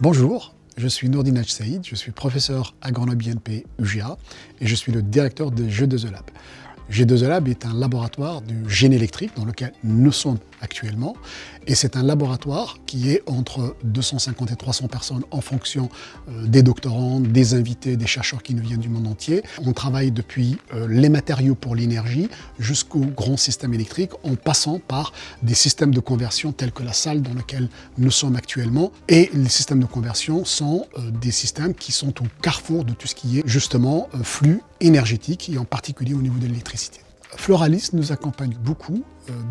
Bonjour, je suis Nourdine Hadj Saïd, je suis professeur à Grenoble INP UGA et je suis le directeur de G2E Lab. G2E Lab est un laboratoire du génie électrique dans lequel nous sommes actuellement et c'est un laboratoire qui est entre 250 et 300 personnes en fonction des doctorants, des invités, des chercheurs qui nous viennent du monde entier. On travaille depuis les matériaux pour l'énergie jusqu'au grand système électrique en passant par des systèmes de conversion tels que la salle dans laquelle nous sommes actuellement. Et les systèmes de conversion sont des systèmes qui sont au carrefour de tout ce qui est justement flux énergétique et en particulier au niveau de l'électricité. Floralis nous accompagne beaucoup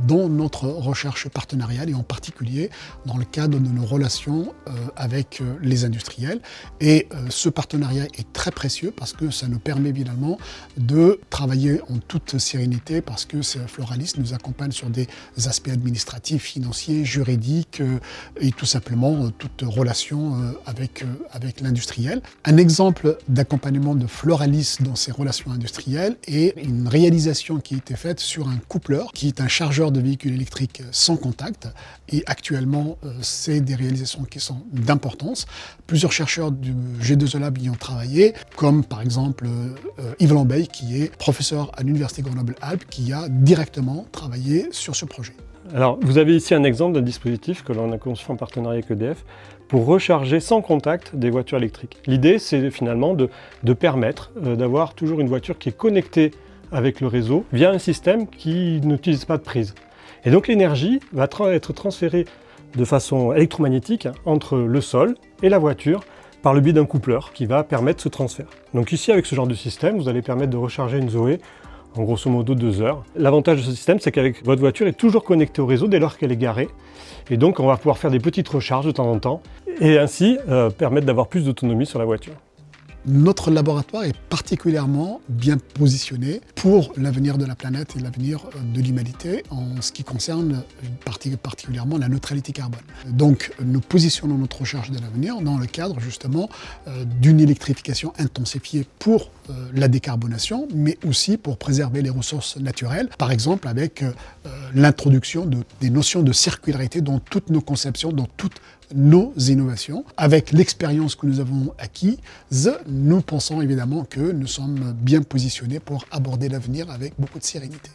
dans notre recherche partenariale et en particulier dans le cadre de nos relations avec les industriels. Et ce partenariat est très précieux parce que ça nous permet évidemment de travailler en toute sérénité parce que Floralis nous accompagne sur des aspects administratifs, financiers, juridiques et tout simplement toute relation avec l'industriel. Un exemple d'accompagnement de Floralis dans ces relations industrielles est une réalisation qui a été faite sur un coupleur qui est un chargeur de véhicules électriques sans contact et actuellement c'est des réalisations qui sont d'importance. Plusieurs chercheurs du G2E Lab y ont travaillé comme par exemple Yves Lambeille qui est professeur à l'Université Grenoble-Alpes qui a directement travaillé sur ce projet. Alors vous avez ici un exemple d'un dispositif que l'on a conçu en partenariat avec EDF pour recharger sans contact des voitures électriques. L'idée c'est finalement de permettre d'avoir toujours une voiture qui est connectée avec le réseau via un système qui n'utilise pas de prise. Et donc l'énergie va être transférée de façon électromagnétique entre le sol et la voiture par le biais d'un coupleur qui va permettre ce transfert. Donc ici avec ce genre de système, vous allez permettre de recharger une Zoé en grosso modo 2 heures. L'avantage de ce système, c'est qu'avec votre voiture est toujours connectée au réseau dès lors qu'elle est garée. Et donc on va pouvoir faire des petites recharges de temps en temps et ainsi permettre d'avoir plus d'autonomie sur la voiture. Notre laboratoire est particulièrement bien positionné pour l'avenir de la planète et l'avenir de l'humanité en ce qui concerne particulièrement la neutralité carbone. Donc nous positionnons notre recherche de l'avenir dans le cadre justement d'une électrification intensifiée pour la décarbonation, mais aussi pour préserver les ressources naturelles, par exemple avec l'introduction des notions de circularité dans toutes nos conceptions, dans toutes nos innovations. Avec l'expérience que nous avons acquise, nous pensons évidemment que nous sommes bien positionnés pour aborder l'avenir avec beaucoup de sérénité.